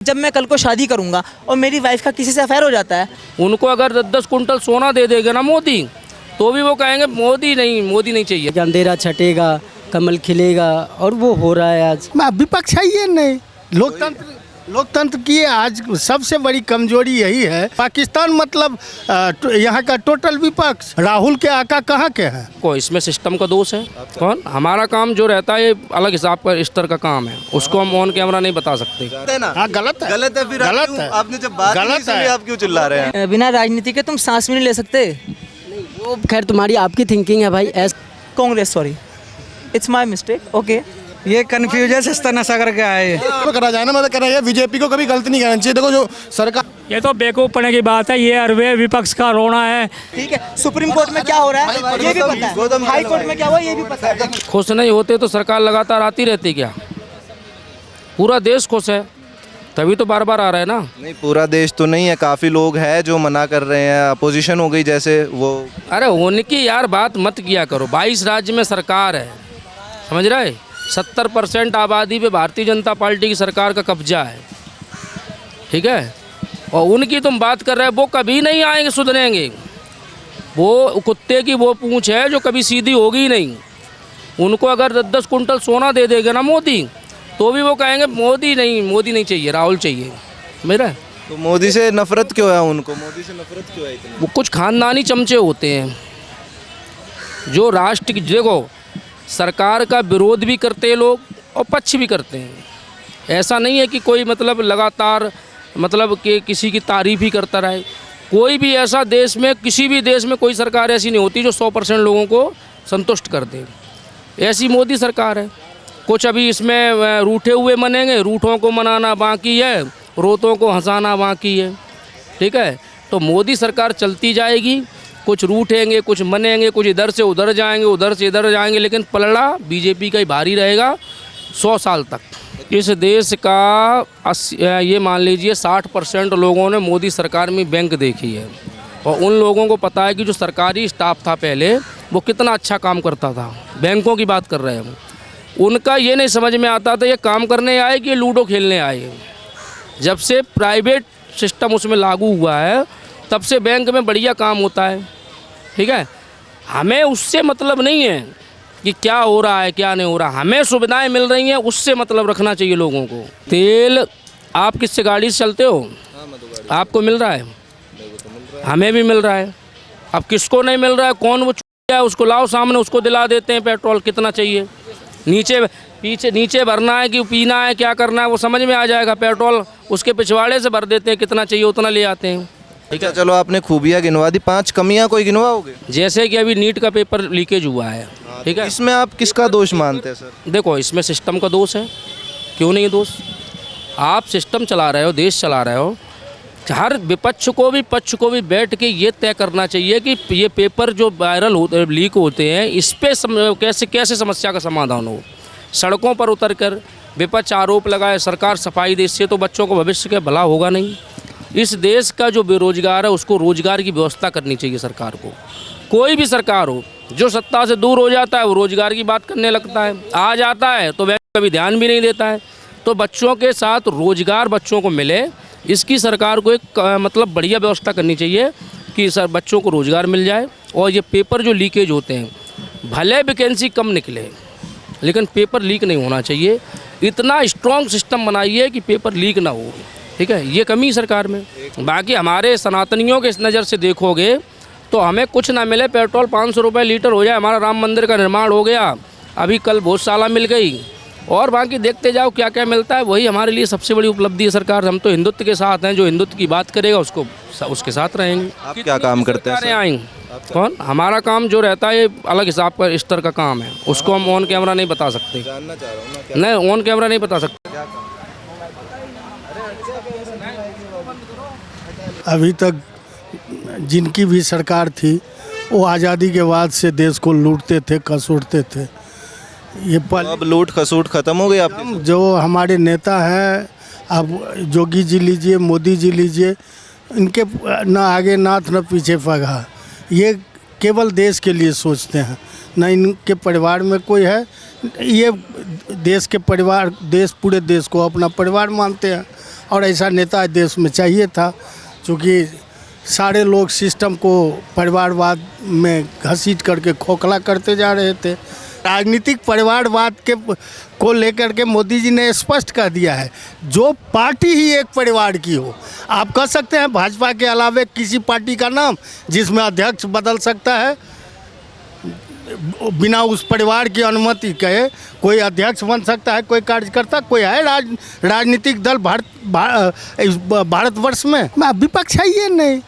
जब मैं कल को शादी करूंगा और मेरी वाइफ का किसी से अफेयर हो जाता है, उनको अगर 10-10 कुंटल सोना दे देगा ना मोदी, तो भी वो कहेंगे मोदी नहीं चाहिए। अंधेरा छटेगा, कमल खिलेगा, और वो हो रहा है आज। विपक्ष है ये नहीं। लोकतंत्र की आज सबसे बड़ी कमजोरी यही है। पाकिस्तान मतलब यहाँ का टोटल विपक्ष। राहुल के आका कहाँ के हैं? को इसमें सिस्टम का दोष है। कौन? हमारा काम जो रहता है ये अलग हिसाब का स्तर का काम है, उसको हम ऑन कैमरा नहीं बता सकते। हाँ, गलत है। गलत है। फिर गलत है। आपने जब बात गलत सुनी, है। आप क्यों चिल्ला रहे हैं? बिना राजनीति के तुम सांस भी नहीं ले सकते। वो खैर तुम्हारी आपकी थिंकिंग है भाई। Congress, sorry, it's my mistake. Okay, ये कन्फ्यूजन सस्ता नशा करके आए करा जाए ना, मतलब कह रहा है बीजेपी को कभी गलती नहीं करना चाहिए। देखो जो सरकार, ये तो बेवकूफ़पने की बात है। ये अरबे विपक्ष का रोना है। ठीक है। सुप्रीम कोर्ट में क्या हो रहा है ये भी पता है, हाई कोर्ट में क्या हुआ ये भी पता है। खुश नहीं होते तो सरकार लगातार आती रहती क्या? पूरा देश खुश है, तभी तो बार बार आ रहा है ना। नहीं, पूरा देश तो नहीं है, काफ़ी लोग हैं जो मना कर रहे हैं। अपोजिशन हो गई जैसे वो। अरे उनकी यार बात मत किया करो। 22 राज्य में सरकार है, समझ रहे? 70% आबादी पे भारतीय जनता पार्टी की सरकार का कब्जा है, ठीक है? और उनकी तुम बात कर रहे हो, वो कभी नहीं आएंगे, सुधरेंगे। वो कुत्ते की वो पूंछ है जो कभी सीधी होगी ही नहीं। उनको अगर 10-10 कुंटल सोना दे देगा ना मोदी, तो भी वो कहेंगे मोदी नहीं चाहिए, राहुल चाहिए। मेरा तो मोदी से नफरत क्यों है उनको? मोदी से नफरत क्यों है इतनी? वो कुछ खानदानी चमचे होते हैं जो राष्ट्र की, देखो, सरकार का विरोध भी करते हैं लोग और पक्ष भी करते हैं। ऐसा नहीं है कि कोई मतलब लगातार मतलब कि किसी की तारीफ ही करता रहे। कोई भी ऐसा देश में, किसी भी देश में कोई सरकार ऐसी नहीं होती जो 100% लोगों को संतुष्ट कर दे। ऐसी मोदी सरकार है। कुछ अभी इसमें रूठे हुए मनेंगे, रूठों को मनाना बाकी है, रोतों को हंसाना बाकी है, ठीक है? तो मोदी सरकार चलती जाएगी। कुछ रूठेंगे, कुछ मनेंगे, कुछ इधर से उधर जाएंगे, उधर से इधर जाएंगे, लेकिन पलड़ा बीजेपी का ही भारी रहेगा 100 साल तक। इस देश का ये मान लीजिए 60% लोगों ने मोदी सरकार में बैंक देखी है, और उन लोगों को पता है कि जो सरकारी स्टाफ था पहले वो कितना अच्छा काम करता था। बैंकों की बात कर रहे हैं हम। उनका ये नहीं समझ में आता था ये काम करने आए कि ये लूडो खेलने आए। जब से प्राइवेट सिस्टम उसमें लागू हुआ है तब से बैंक में बढ़िया काम होता है, ठीक है? हमें उससे मतलब नहीं है कि क्या हो रहा है क्या नहीं हो रहा। हमें सुविधाएं मिल रही हैं, उससे मतलब रखना चाहिए लोगों को। तेल आप किससे गाड़ी से चलते हो? आपको मिल रहा है, हमें भी मिल रहा है। अब किसको नहीं मिल रहा है? कौन वो है, उसको लाओ सामने, उसको दिला देते हैं पेट्रोल कितना चाहिए। नीचे भरना है कि पीना है, क्या करना है, वो समझ में आ जाएगा। पेट्रोल उसके पिछवाड़े से भर देते हैं, कितना चाहिए उतना ले आते हैं। ठीक है, चलो आपने खूबियाँ गिनवा दी, 5 कमियाँ कोई गिनवाओगे? जैसे कि अभी नीट का पेपर लीकेज हुआ है, ठीक है? इसमें आप किसका दोष मानते हैं सर? देखो, इसमें सिस्टम का दोष है। क्यों नहीं है दोष? आप सिस्टम चला रहे हो, देश चला रहे हो। हर विपक्ष को भी पक्ष को भी बैठ के ये तय करना चाहिए कि ये पेपर जो वायरल होते लीक होते हैं, इस पर कैसे समस्या का समाधान हो। सड़कों पर उतर कर विपक्ष आरोप लगाए, सरकार सफाई दे, इससे तो बच्चों को भविष्य का भला होगा नहीं। इस देश का जो बेरोजगार है उसको रोजगार की व्यवस्था करनी चाहिए सरकार को। कोई भी सरकार हो, जो सत्ता से दूर हो जाता है वो रोजगार की बात करने लगता है, आ जाता है तो वह कभी ध्यान भी नहीं देता है। तो बच्चों के साथ रोजगार बच्चों को मिले, इसकी सरकार को एक मतलब बढ़िया व्यवस्था करनी चाहिए कि सर बच्चों को रोजगार मिल जाए। और ये पेपर जो लीकेज होते हैं, भले वैकेंसी कम निकले लेकिन पेपर लीक नहीं होना चाहिए। इतना स्ट्रॉन्ग सिस्टम बनाइए कि पेपर लीक ना हो, ठीक है? ये कमी सरकार में। बाकी हमारे सनातनियों के इस नज़र से देखोगे तो हमें कुछ ना मिले, पेट्रोल 500 रुपये लीटर हो जाए, हमारा राम मंदिर का निर्माण हो गया, अभी कल भोजशाला मिल गई, और बाकी देखते जाओ क्या क्या मिलता है। वही हमारे लिए सबसे बड़ी उपलब्धि है सरकार। हम तो हिंदुत्व के साथ हैं, जो हिंदुत्व की बात करेगा उसके साथ रहेंगे। आप क्या काम करते हैं सर? आएंगे कौन? हमारा काम जो रहता है ये अलग हिसाब का स्तर का काम है, उसको हम ऑन कैमरा नहीं बता सकते। जानना चाह रहा हूँ ना, क्या नहीं, ऑन कैमरा नहीं बता सकते। अभी तक जिनकी भी सरकार थी वो आज़ादी के बाद से देश को लूटते थे, खसूटते थे। ये अब लूट खसूट खत्म हो गई आपकी? जो हमारे नेता हैं, अब जोगी जी लीजिए, मोदी जी लीजिए, इनके न आगे नाथ न पीछे पगा। ये केवल देश के लिए सोचते हैं, न इनके परिवार में कोई है। ये देश के परिवार, देश पूरे देश को अपना परिवार मानते हैं। और ऐसा नेता देश में चाहिए था, क्योंकि सारे लोग सिस्टम को परिवारवाद में घसीट करके खोखला करते जा रहे थे। राजनीतिक परिवारवाद को लेकर के मोदी जी ने स्पष्ट कर दिया है, जो पार्टी ही एक परिवार की हो। आप कह सकते हैं भाजपा के अलावे किसी पार्टी का नाम जिसमें अध्यक्ष बदल सकता है, बिना उस परिवार की अनुमति के कोई अध्यक्ष बन सकता है, कोई कार्यकर्ता, कोई है राजनीतिक दल भारतवर्ष में। विपक्ष है ये नहीं।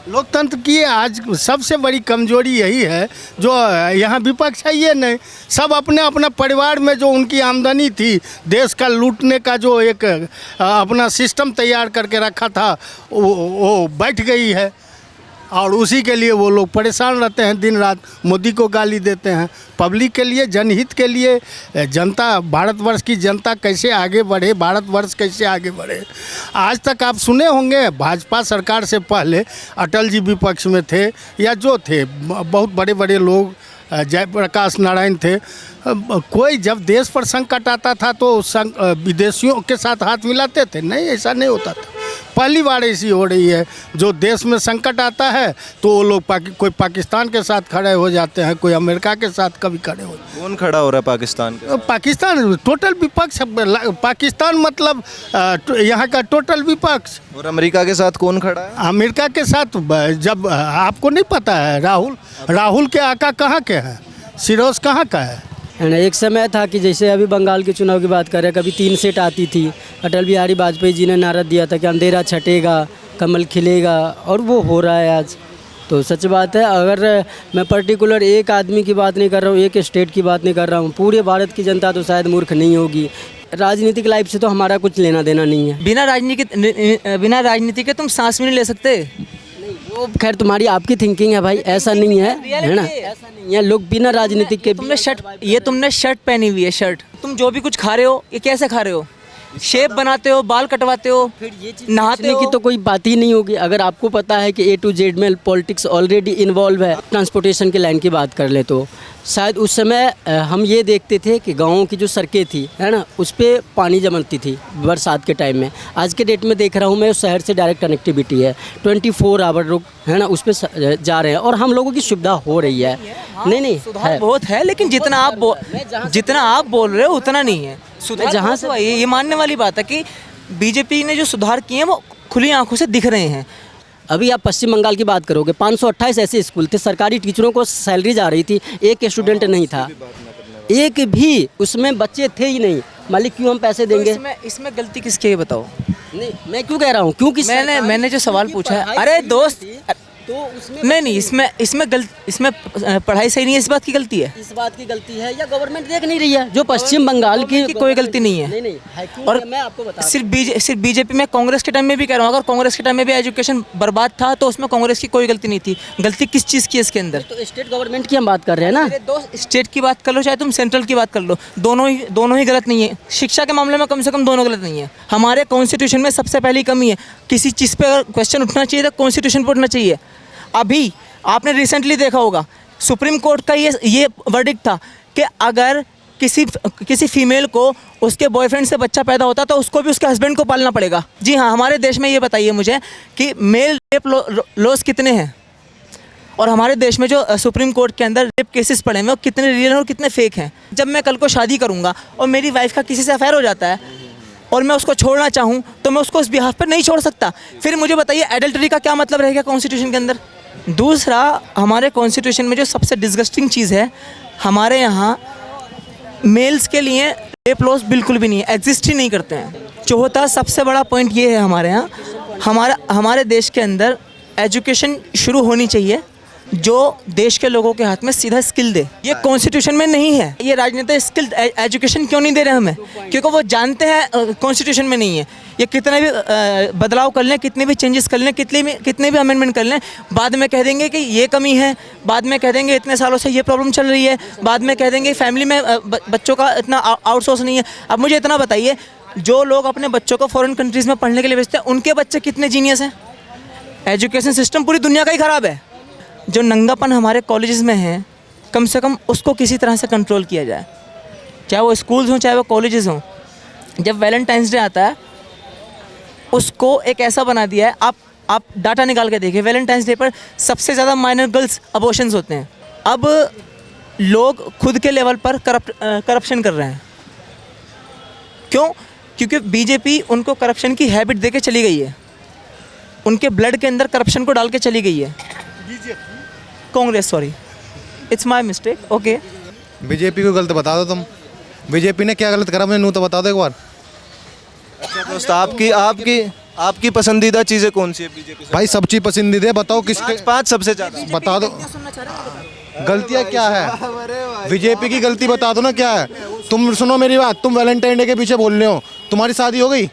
लोकतंत्र की आज सबसे बड़ी कमजोरी यही है, जो यहाँ विपक्ष है ये नहीं। सब अपने अपना परिवार में जो उनकी आमदनी थी, देश का लूटने का जो एक अपना सिस्टम तैयार करके रखा था, वो बैठ गई है और उसी के लिए वो लोग परेशान रहते हैं, दिन रात मोदी को गाली देते हैं। पब्लिक के लिए, जनहित के लिए, जनता, भारतवर्ष की जनता कैसे आगे बढ़े, भारतवर्ष कैसे आगे बढ़े। आज तक आप सुने होंगे भाजपा सरकार से पहले अटल जी विपक्ष में थे, या जो थे बहुत बड़े बड़े लोग, जयप्रकाश नारायण थे। कोई जब देश पर संकट आता था तो विदेशियों के साथ हाथ मिलाते थे? नहीं, ऐसा नहीं होता था। पहली बार ऐसी हो रही है, जो देश में संकट आता है तो वो लोग कोई पाकिस्तान के साथ खड़े हो जाते हैं, कोई अमेरिका के साथ कभी खड़े हो। कौन खड़ा हो रहा है पाकिस्तान के? पाकिस्तान टोटल विपक्ष। पाकिस्तान मतलब यहाँ का टोटल विपक्ष। और अमेरिका के साथ कौन खड़ा है? अमेरिका के साथ जब आपको नहीं पता है, राहुल के आका कहाँ के हैं, सिरोज कहाँ का है? एक समय था कि जैसे अभी बंगाल के चुनाव की बात करें, कभी 3 सीट आती थी। अटल बिहारी वाजपेयी जी ने नारा दिया था कि अंधेरा छटेगा, कमल खिलेगा, और वो हो रहा है आज। तो सच बात है। अगर मैं पर्टिकुलर एक आदमी की बात नहीं कर रहा हूँ, एक स्टेट की बात नहीं कर रहा हूँ, पूरे भारत की जनता तो शायद मूर्ख नहीं होगी। राजनीतिक लाइफ से तो हमारा कुछ लेना देना नहीं है। बिना राजनीति के तुम सांस भी नहीं ले सकते। वो खैर तुम्हारी आपकी थिंकिंग है भाई, ऐसा नहीं है ना, ऐसा नहीं है। लोग बिना राजनीतिक के तुमने शर्ट पहनी हुई है, शर्ट। तुम जो भी कुछ खा रहे हो, ये कैसे खा रहे हो? शेप बनाते हो, बाल कटवाते हो, नहाते हो। की तो कोई बात ही नहीं होगी। अगर आपको पता है कि A to Z में पॉलिटिक्स ऑलरेडी इन्वॉल्व है। ट्रांसपोर्टेशन की लाइन की बात कर ले तो शायद उस समय हम ये देखते थे कि गाँवों की जो सड़कें थी, है ना, उस पर पानी जमती थी बरसात के टाइम में। आज के डेट में देख रहा हूँ मैं, उस शहर से डायरेक्ट कनेक्टिविटी है, 24 आवर लोग, है ना, उस पर जा रहे हैं और हम लोगों की सुविधा हो रही है। नहीं सुधार बहुत है, लेकिन जितना आप बोल रहे हो उतना नहीं है। सुधार जहाँ से ये मानने वाली बात है कि बीजेपी ने जो सुधार किए हैं वो खुली आंखों से दिख रहे हैं। अभी आप पश्चिम बंगाल की बात करोगे, 528 ऐसे स्कूल थे, सरकारी टीचरों को सैलरी जा रही थी, एक स्टूडेंट नहीं था, एक भी उसमें बच्चे थे ही नहीं। मालिक क्यों हम पैसे देंगे? तो इसमें गलती किसकी है बताओ? नहीं, मैं क्यों कह रहा हूँ, क्योंकि मैंने जो सवाल पूछा है, अरे दोस्त, तो उसमें नहीं, इसमें पढ़ाई सही नहीं है, इस बात की गलती है। इस बात की गलती है या गवर्नमेंट देख नहीं रही है? जो पश्चिम बंगाल की कोई गलती नहीं है। नहीं, और मैं आपको बता, सिर्फ बीजेपी में, कांग्रेस के टाइम में भी कह रहा हूँ, अगर कांग्रेस के टाइम में भी एजुकेशन बर्बाद था तो उसमें कांग्रेस की कोई गलती नहीं थी। गलती किस चीज़ की है इसके अंदर? तो स्टेट गवर्नमेंट की हम बात कर रहे हैं ना। दोस्त, स्टेट की बात कर लो चाहे तुम सेंट्रल की बात कर लो, दोनों ही गलत नहीं है। शिक्षा के मामले में कम से कम दोनों गलत नहीं है। हमारे कॉन्स्टिट्यूशन में सबसे पहली कमी है, किसी चीज़ पे अगर क्वेश्चन उठना चाहिए तो कॉन्स्टिट्यूशन पर उठना चाहिए। अभी आपने रिसेंटली देखा होगा, सुप्रीम कोर्ट का ये वर्डिक्ट था कि अगर किसी फीमेल को उसके बॉयफ्रेंड से बच्चा पैदा होता तो उसको भी उसके हस्बैंड को पालना पड़ेगा। जी हाँ, हमारे देश में ये बताइए मुझे कि मेल रेप लॉस कितने हैं, और हमारे देश में जो सुप्रीम कोर्ट के अंदर रेप केसेस पड़े हैं वो कितने रियल हैं और कितने फेक हैं। जब मैं कल को शादी करूँगा और मेरी वाइफ का किसी से अफेयर हो जाता है और मैं उसको छोड़ना चाहूँ तो मैं उसको उस बिहाफ पर नहीं छोड़ सकता। फिर मुझे बताइए एडल्टरी का क्या मतलब रहेगा कॉन्स्टिट्यूशन के अंदर? दूसरा, हमारे कॉन्स्टिट्यूशन में जो सबसे डिस्गस्टिंग चीज़ है, हमारे यहाँ मेल्स के लिए रेप लॉस बिल्कुल भी नहीं है, एग्जिस्ट ही नहीं करते हैं। चौथा सबसे बड़ा पॉइंट ये है, हमारे यहाँ हमारे देश के अंदर एजुकेशन शुरू होनी चाहिए जो देश के लोगों के हाथ में सीधा स्किल दे। ये कॉन्स्टिट्यूशन में नहीं है। ये राजनीति स्किल एजुकेशन क्यों नहीं दे रहे हमें? क्योंकि वो जानते हैं कॉन्स्टिट्यूशन में नहीं है। ये कितने भी बदलाव कर लें, कितने भी चेंजेस कर लें, कितने भी अमेंडमेंट कर लें, बाद में कह देंगे कि ये कमी है, बाद में कह देंगे इतने सालों से ये प्रॉब्लम चल रही है, बाद में कह देंगे फैमिली में बच्चों का इतना आउटसोर्स नहीं है। अब मुझे इतना बताइए, जो लोग अपने बच्चों को फॉरेन कंट्रीज़ में पढ़ने के लिए भेजते हैं उनके बच्चे कितने जीनियस हैं? एजुकेशन सिस्टम पूरी दुनिया का ही ख़राब है। जो नंगापन हमारे कॉलेजेस में है, कम से कम उसको किसी तरह से कंट्रोल किया जाए, चाहे वो स्कूल्स हों चाहे वो कॉलेजेस हों। जब वैलेंटाइंस डे आता है उसको एक ऐसा बना दिया है। आप डाटा निकाल के देखिए, वैलेंटाइंस डे पर सबसे ज़्यादा माइनर गर्ल्स अबॉर्शंस होते हैं। अब लोग खुद के लेवल पर करप्शन कर रहे हैं। क्यों? क्योंकि बीजेपी उनको करप्शन की हैबिट देके चली गई है, उनके ब्लड के अंदर करप्शन को डाल के चली गई है। Congress, sorry, it's my mistake. Okay, BJP को गलत बता दो तुम। बीजेपी ने क्या गलत करा मुझे नू तो बता दो एक बार। अच्छा दोस्त, आपकी आपकी आपकी पसंदीदा चीज़ें कौन सी है बीजेपी से? भाई सब चीज पसंदीदा है, बताओ किसके। पाँच सबसे ज़्यादा बता दो गलतियाँ क्या है, बीजेपी की गलती बता दो ना क्या है। तुम सुनो मेरी बात, तुम वैलेंटाइन डे के पीछे बोल रहे हो, तुम्हारी शादी हो गई?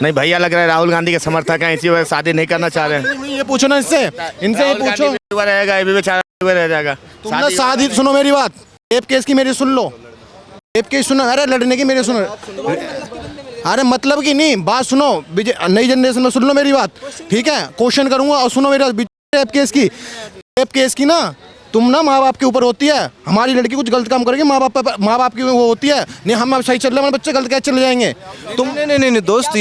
नहीं भैया, लग रहा है राहुल गांधी के समर्थक हैं, इसी वजह से शादी नहीं करना चाह रहे हैं। ये पूछो ना इनसे ये पूछो। हुआ रहेगा, ये भी बेचारा हुआ रह जाएगा। तुम ना शादी, सुनो मेरी बात, रेप केस की मेरी सुन लो, रेप केस सुनो, अरे लड़ने की मेरी सुनो, अरे मतलब की नहीं, बात सुनो, नई जनरेशन में सुन लो मेरी बात, ठीक है? क्वेश्चन करूंगा और सुनो मेरी बात। रेप केस की ना तुम ना माँ बाप के ऊपर होती है। हमारी लड़की कुछ गलत काम करेगी, माँ बाप की वो होती है, नहीं हम अब सही चल रहे हैं, हमारे बच्चे गलत कैसे चले जाएंगे? तुम नहीं दोस्त,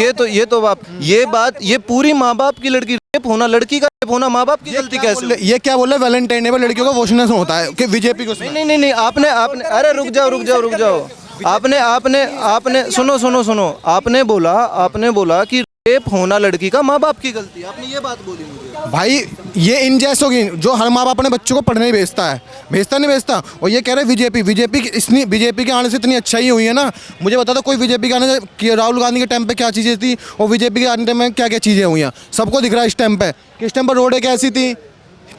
ये पूरी माँ बाप की लड़की रेप होना, लड़की का रेप होना माँ बाप की गलती कैसे? ये क्या बोल रहे? वैलेंटाइन डे पर लड़कियों का वॉशनेस होता है कि बीजेपी को? नहीं, आपने अरे रुक जाओ। आपने सुनो, आपने बोला कि रेप होना लड़की का माँ बाप की गलती है। आपने ये बात बोली मुझे। भाई ये इन जैसों की जो हर माँ बाप अपने बच्चों को पढ़ने भेजता। और ये कह रहे बीजेपी के आने से इतनी अच्छाई हुई है ना। मुझे बता दो कोई बीजेपी के आने से, राहुल गांधी के टाइम पे क्या चीज़ें थी और बीजेपी के आने में क्या क्या चीज़ें हुई हैं, सबको दिख रहा है इस टाइम पे। किस टाइम पर रोडें कैसी थी?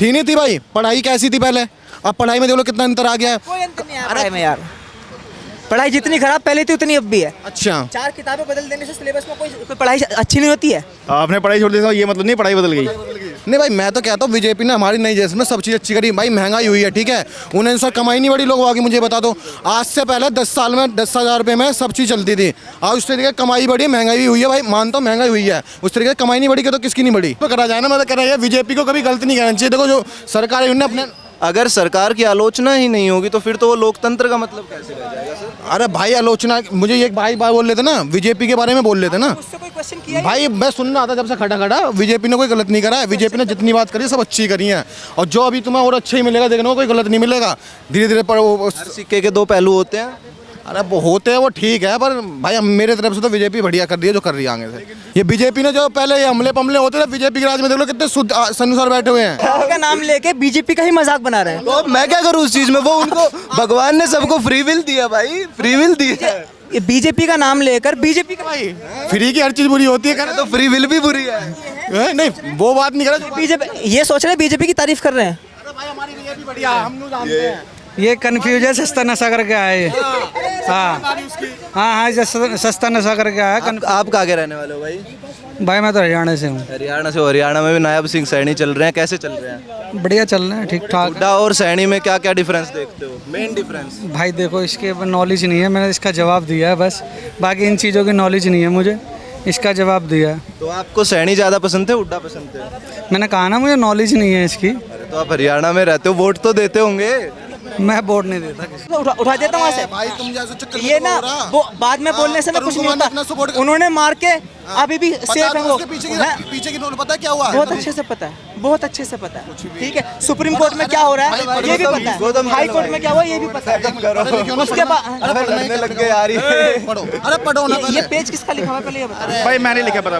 नहीं थी भाई। पढ़ाई कैसी थी पहले? अब पढ़ाई में देख लो कितना अंतर आ गया है। कोई अंतर नहीं आ रहा है यार। पढ़ाई जितनी खराब पहले थी उतनी अब भी है। अच्छा, 4 किताबें बदल देने से सिलेबस में कोई पढ़ाई अच्छी नहीं होती है। आपने पढ़ाई छोड़ दी तो ये मतलब नहीं पढ़ाई बदल गई। नहीं भाई, मैं तो कहता हूँ बीजेपी ने हमारी नई जनरेशन में सब चीज़ अच्छी करी। भाई महंगाई हुई है, ठीक है, उन्हें सर कमाई नहीं बड़ी लोगों आगे। मुझे बता दो, आज से पहले 10 साल में 10,000 रुपये में सब चीज़ चलती थी। आज उस तरीके कमाई बढ़ी, महंगाई भी हुई है। भाई मानता हूँ महंगाई हुई है, उस तरीके कमाई नहीं बढ़ी, तो किसकी नहीं बढ़ी? तो करा जाए ना, मतलब करा जाए। बीजेपी को कभी गलती नहीं करना चाहिए। देखो जो सरकार है उन्हें अपने, अगर सरकार की आलोचना ही नहीं होगी तो फिर तो वो लोकतंत्र का मतलब कैसे रह जाएगा सर? अरे भाई आलोचना, मुझे एक भाई बोल लेते ना, बीजेपी के बारे में बोल लेते ना। उससे कोई क्वेश्चन किया भाई मैं सुन रहा था जब से खड़ा बीजेपी ने कोई गलत नहीं करा है। बीजेपी ने जितनी बात करी सब अच्छी करी है, और जो अभी तुम्हें और अच्छा ही मिलेगा, देखना कोई गलत नहीं मिलेगा। धीरे धीरे पर वो सिक्के के दो पहलू होते हैं। अरे वो होते हैं, वो ठीक है, पर भाई हम मेरे तरफ से तो बीजेपी बढ़िया कर रही है जो कर रही है आगे से। ये बीजेपी ने जो पहले ये हमले होते थे बीजेपी के राज में, देख लो कितने संसार बैठे हुए हैं। का नाम लेके बीजेपी का ही मजाक बना रहे हैं। तो मैं क्या करूँ उस चीज में? वो उनको भगवान ने सबको फ्री विल दिया भाई, फ्री विल दिया। ये बीजेपी का नाम लेकर बीजेपी का भाई फ्री की हर चीज बुरी होती है, तो फ्री विल भी बुरी है। नहीं वो बात नहीं कर रहा। बीजेपी ये सोच रहे हैं बीजेपी की तारीफ कर रहे हैं। भाई हमारी बीजेपी बढ़िया, हम लोग जानते हैं। ये कन्फ्यूज है, सस्ता नशा करके आए। हाँ, सस्ता नशा करके आया। आप कहाँ के रहने वाले हो भाई? भाई मैं तो हरियाणा से हूँ। हरियाणा से हो। हरियाणा में भी नायब सिंह सैनी चल रहे हैं, कैसे चल रहे हैं? बढ़िया चल रहे हैं, ठीक ठाक। हुड्डा और सैनी में क्या क्या डिफरेंस देखते हो? मेन डिफरेंस भाई देखो, इसके नॉलेज नहीं है, मैंने इसका जवाब दिया है बस। बाकी इन चीज़ों की नॉलेज नहीं है मुझे, इसका जवाब दिया है। तो आपको सैनी ज़्यादा पसंद थे, हुड्डा पसंद थे? मैंने कहा ना मुझे नॉलेज नहीं है इसकी। तो आप हरियाणा में रहते हो, वोट तो देते होंगे। मैं वोट नहीं देता किसी को। उठा देता हूँ वहाँ से। भाई तुम जैसे चक्कर ये ना वो बाद में बोलने से ना कुछ नहीं होता। उन्होंने मार के अभी भी सेफ है वो। पीछे की नोट पता है क्या हुआ? बहुत अच्छे से पता है, बहुत अच्छे से पता है। ठीक है, सुप्रीम कोर्ट में क्या हो रहा है ये भी पता है, हाई कोर्ट में क्या हुआ ये भी पता है। उसके बाद लग गए यार, पढ़ो, अरे पढ़ो ना। ये पेज किसका लिखा हुआ है पहले ये बताओ। भाई मैंने लिखा पता